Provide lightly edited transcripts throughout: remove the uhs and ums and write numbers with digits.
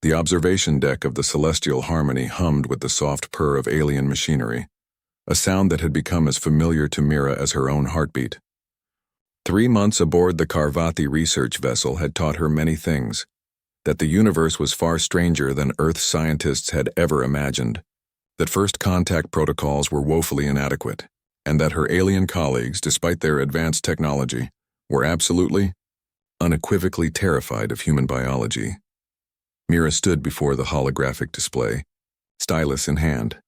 The observation deck of the Celestial Harmony hummed with the soft purr of alien machinery, a sound that had become as familiar to Mira as her own heartbeat. 3 months aboard the Karvathi research vessel had taught her many things, that the universe was far stranger than Earth scientists had ever imagined, that first contact protocols were woefully inadequate, and that her alien colleagues, despite their advanced technology, were absolutely, unequivocally terrified of human biology. Mira stood before the holographic display, stylus in hand,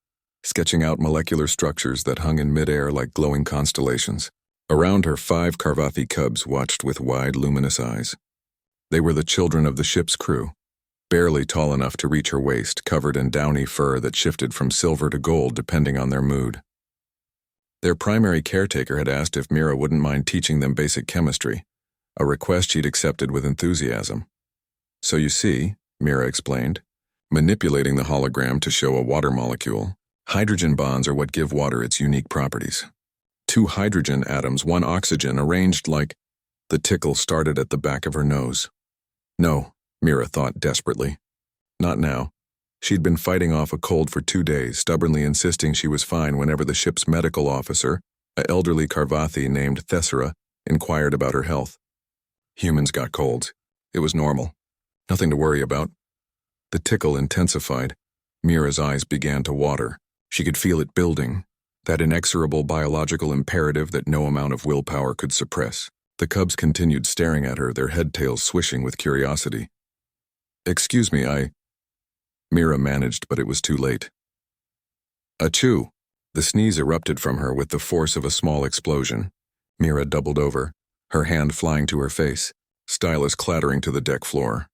sketching out molecular structures that hung in midair like glowing constellations. Around her, 5 Karvathi cubs watched with wide, luminous eyes. They were the children of the ship's crew, barely tall enough to reach her waist, covered in downy fur that shifted from silver to gold depending on their mood. Their primary caretaker had asked if Mira wouldn't mind teaching them basic chemistry, a request she'd accepted with enthusiasm. So you see, Mira explained, manipulating the hologram to show a water molecule, hydrogen bonds are what give water its unique properties. 2 hydrogen atoms, 1 oxygen, arranged like... The tickle started at the back of her nose. No, Mira thought desperately. Not now. She'd been fighting off a cold for 2 days, stubbornly insisting she was fine whenever the ship's medical officer, an elderly Karvathi named Thessera, inquired about her health. Humans got colds. It was normal. Nothing to worry about. The tickle intensified. Mira's eyes began to water. She could feel it building, that inexorable biological imperative that no amount of willpower could suppress. The cubs continued staring at her, their head-tails swishing with curiosity. "Excuse me, Mira managed, but it was too late. Achoo! The sneeze erupted from her with the force of a small explosion. Mira doubled over, her hand flying to her face, stylus clattering to the deck floor.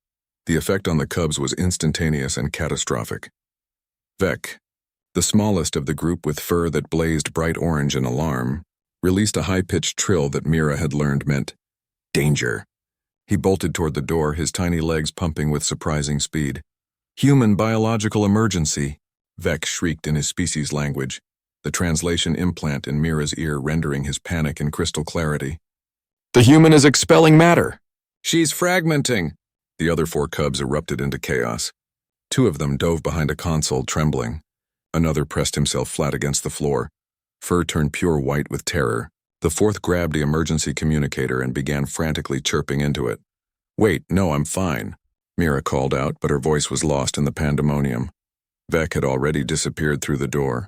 The effect on the cubs was instantaneous and catastrophic. Vec, the smallest of the group with fur that blazed bright orange in alarm, released a high-pitched trill that Mira had learned meant danger. He bolted toward the door, his tiny legs pumping with surprising speed. "Human biological emergency," Vec shrieked in his species language, the translation implant in Mira's ear rendering his panic in crystal clarity. "The human is expelling matter! She's fragmenting!" The other 4 cubs erupted into chaos. 2 of them dove behind a console, trembling. Another pressed himself flat against the floor. Fur turned pure white with terror. The 4th grabbed the emergency communicator and began frantically chirping into it. "Wait, no, I'm fine," Mira called out, but her voice was lost in the pandemonium. Vec had already disappeared through the door.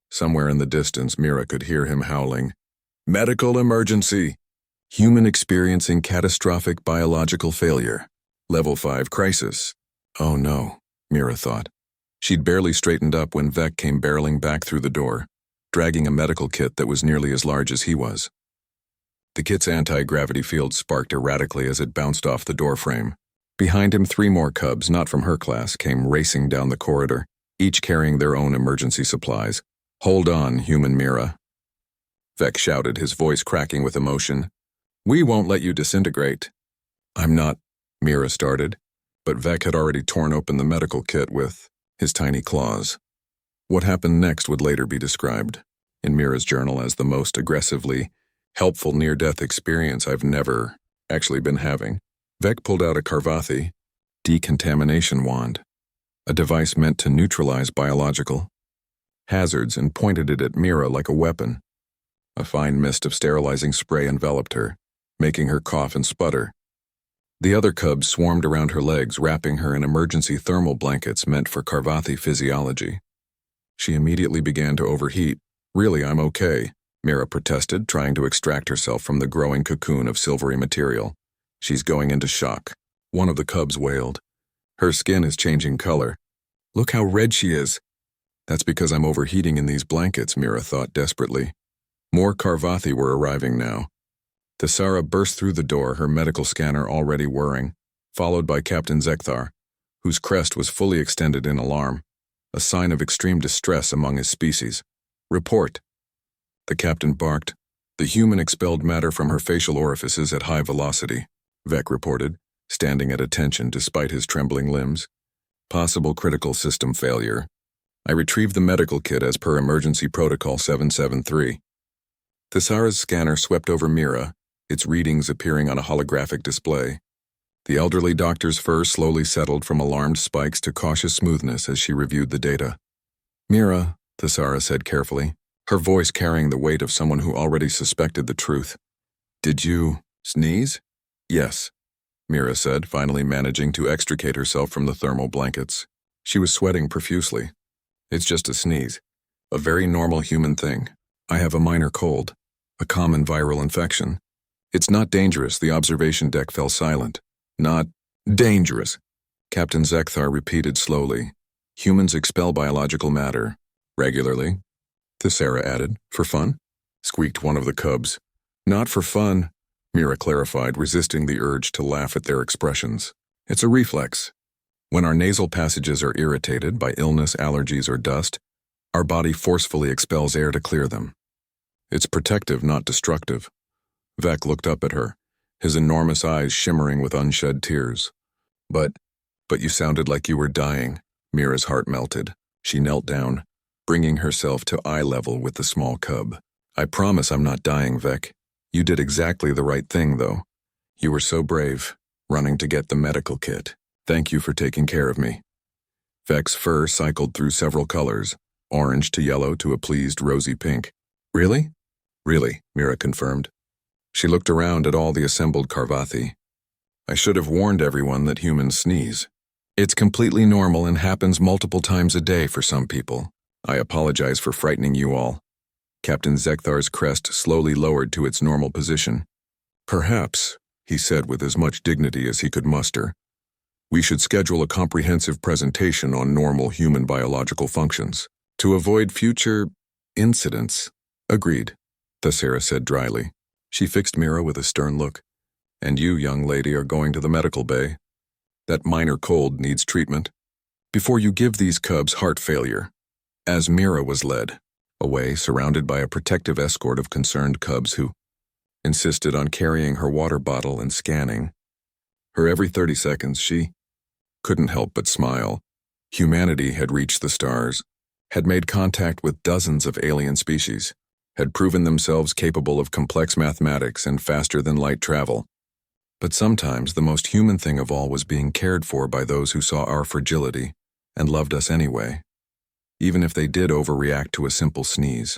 Somewhere in the distance, Mira could hear him howling, "Medical emergency! Human experiencing catastrophic biological failure. Level 5 crisis." Oh no, Mira thought. She'd barely straightened up when Vec came barreling back through the door, dragging a medical kit that was nearly as large as he was. The kit's anti-gravity field sparked erratically as it bounced off the doorframe. Behind him, 3 more cubs, not from her class, came racing down the corridor, each carrying their own emergency supplies. "Hold on, human Mira," Vec shouted, his voice cracking with emotion. "We won't let you disintegrate." "I'm not," Mira started, but Vec had already torn open the medical kit with his tiny claws. What happened next would later be described in Mira's journal as the most aggressively helpful near-death experience I've never actually been having. Vec pulled out a Karvathi decontamination wand, a device meant to neutralize biological hazards, and pointed it at Mira like a weapon. A fine mist of sterilizing spray enveloped her, making her cough and sputter. The other cubs swarmed around her legs, wrapping her in emergency thermal blankets meant for Karvathi physiology. She immediately began to overheat. "Really, I'm okay," Mira protested, trying to extract herself from the growing cocoon of silvery material. "She's going into shock," one of the cubs wailed. "Her skin is changing color. Look how red she is." "That's because I'm overheating in these blankets," Mira thought desperately. More Karvathi were arriving now. Thessera burst through the door, her medical scanner already whirring, followed by Captain Zekthar, whose crest was fully extended in alarm, a sign of extreme distress among his species. "Report." The captain barked. "The human expelled matter from her facial orifices at high velocity," Vec reported, standing at attention despite his trembling limbs. "Possible critical system failure. I retrieved the medical kit as per emergency protocol 773. Thessera's scanner swept over Mira, its readings appearing on a holographic display. The elderly doctor's fur slowly settled from alarmed spikes to cautious smoothness as she reviewed the data. Mira, Thesara said carefully, her voice carrying the weight of someone who already suspected the truth. Did you sneeze? Yes, Mira said, finally managing to extricate herself from the thermal blankets. She was sweating profusely. It's just a sneeze. A very normal human thing. I have a minor cold. A common viral infection. It's not dangerous. The observation deck fell silent. Not dangerous, Captain Zekthar repeated slowly. Humans expel biological matter. Regularly, Thesara added. For fun? Squeaked one of the cubs. Not for fun, Mira clarified, resisting the urge to laugh at their expressions. It's a reflex. When our nasal passages are irritated by illness, allergies, or dust, our body forcefully expels air to clear them. It's protective, not destructive. Vec looked up at her, his enormous eyes shimmering with unshed tears. But you sounded like you were dying. Mira's heart melted. She knelt down, bringing herself to eye level with the small cub. I promise I'm not dying, Vec. You did exactly the right thing, though. You were so brave, running to get the medical kit. Thank you for taking care of me. Vec's fur cycled through several colors, orange to yellow to a pleased rosy pink. Really? Really, Mira confirmed. She looked around at all the assembled Carvathi. I should have warned everyone that humans sneeze. It's completely normal and happens multiple times a day for some people. I apologize for frightening you all. Captain Zekthar's crest slowly lowered to its normal position. Perhaps, he said with as much dignity as he could muster, we should schedule a comprehensive presentation on normal human biological functions to avoid future incidents. Agreed, Thesara said dryly. She fixed Mira with a stern look. And you, young lady, are going to the medical bay. That minor cold needs treatment. Before you give these cubs heart failure. As Mira was led away, surrounded by a protective escort of concerned cubs who insisted on carrying her water bottle and scanning her every 30 seconds, she couldn't help but smile. Humanity had reached the stars, had made contact with dozens of alien species, had proven themselves capable of complex mathematics and faster-than-light travel. But sometimes the most human thing of all was being cared for by those who saw our fragility and loved us anyway, even if they did overreact to a simple sneeze.